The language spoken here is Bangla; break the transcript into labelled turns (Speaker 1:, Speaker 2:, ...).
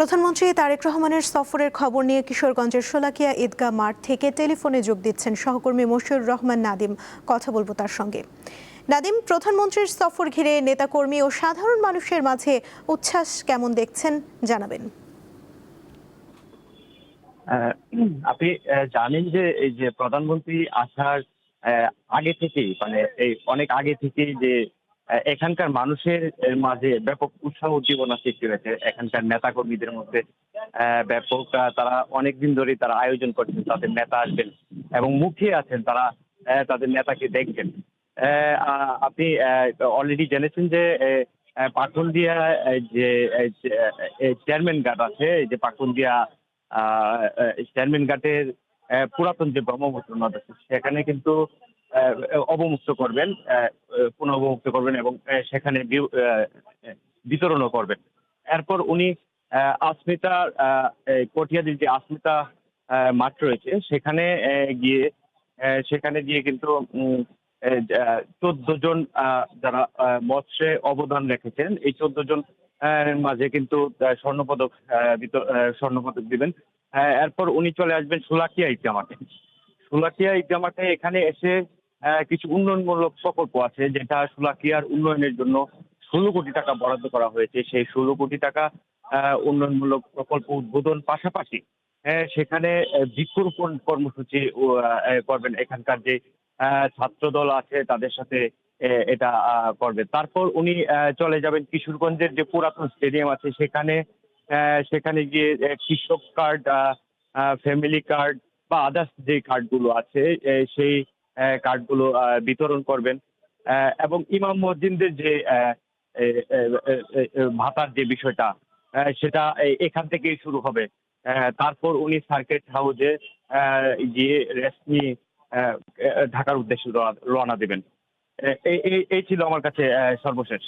Speaker 1: প্রধানমন্ত্রী তারেক রহমানের সফরের খবর নিয়ে কিশোরগঞ্জের শোলাকিয়া ঈদগাহ মাঠ থেকে টেলিফোনে যোগ দিচ্ছেন সহকর্মী মশিউর রহমান নাদিম। কথা বলবো তার সঙ্গে। নাদিম, প্রধানমন্ত্রীর সফর ঘিরে নেতাকর্মী ও সাধারণ মানুষের মাঝে উচ্ছ্বাস কেমন দেখছেন জানাবেন।
Speaker 2: আপনি জানেন যে এই যে প্রধানমন্ত্রী আসার আগে থেকেই মানে এই অনেক আগে থেকেই যে এখানকার মানুষের মাঝে ব্যাপক উৎসাহ উদ্দীপনা সৃষ্টি হয়েছে এখানকার নেতা কর্মীদের মধ্যে। ব্যাপক তারা অনেকদিন ধরেই তারা আয়োজন করছেন তাদের নেতা আসবেন এবং মুখিয়ে আছেন তারা তাদের নেতাকে দেখবেন। আপনি অলরেডি জেনেছেন যে পাকুন্দিয়া যে চেয়ারম্যান গার্ড আছে, এই যে পাকুন্দিয়া চেয়ারম্যান ঘাটের পুরাতন যে ব্রহ্মপুত্র নদ আছে সেখানে কিন্তু অবমুক্ত করবেন, পুনঃ অবমুক্ত করবেন এবং সেখানে বিতরণও করবেন। এরপর উনি আসমিতা কটিয়াদির যে আসমিতা মাঠ রয়েছে সেখানে গিয়ে সেখানে গিয়ে কিন্তু 14 জন যারা মৎস্যে অবদান রেখেছেন এই 14 জন মাঝে কিন্তু স্বর্ণপদক দিবেন। এরপর উনি চলে আসবেন শোলাকিয়া ঈদগাহ মাঠে। শোলাকিয়া ঈদগাহ মাঠে এখানে এসে কিছু উন্নয়নমূলক প্রকল্প আছে যেটা শোলাকিয়ার উন্নয়নের জন্য 16 কোটি টাকা বরাদ্দ করা হয়েছে। সেই 16 কোটি টাকা উন্নয়নমূলক প্রকল্প উদ্বোধন পাশাপাশি সেখানে বৃক্ষরোপণ কর্মসূচি করবেন। এখানকার যে ছাত্রদল আছে তাদের সাথে এটা করবেন। তারপর উনি চলে যাবেন কিশোরগঞ্জের যে পুরাতন স্টেডিয়াম আছে সেখানে। সেখানে গিয়ে কৃষক কার্ড, ফ্যামিলি কার্ড বা আদার্স যে কার্ডগুলো আছে সেই কার্ডগুলো বিতরণ করবেন। এবং ইমাম মসজিদের যে এ এ এ এ এ ভাতার যে বিষয়টা সেটা এখান থেকেই শুরু হবে। তারপর উনি সার্কিট হাউসে গিয়ে রেস্ট নিয়ে অ্যা ঢাকার উদ্দেশ্যে রওনা দিবেন। এই ছিল আমার কাছে সর্বশেষ।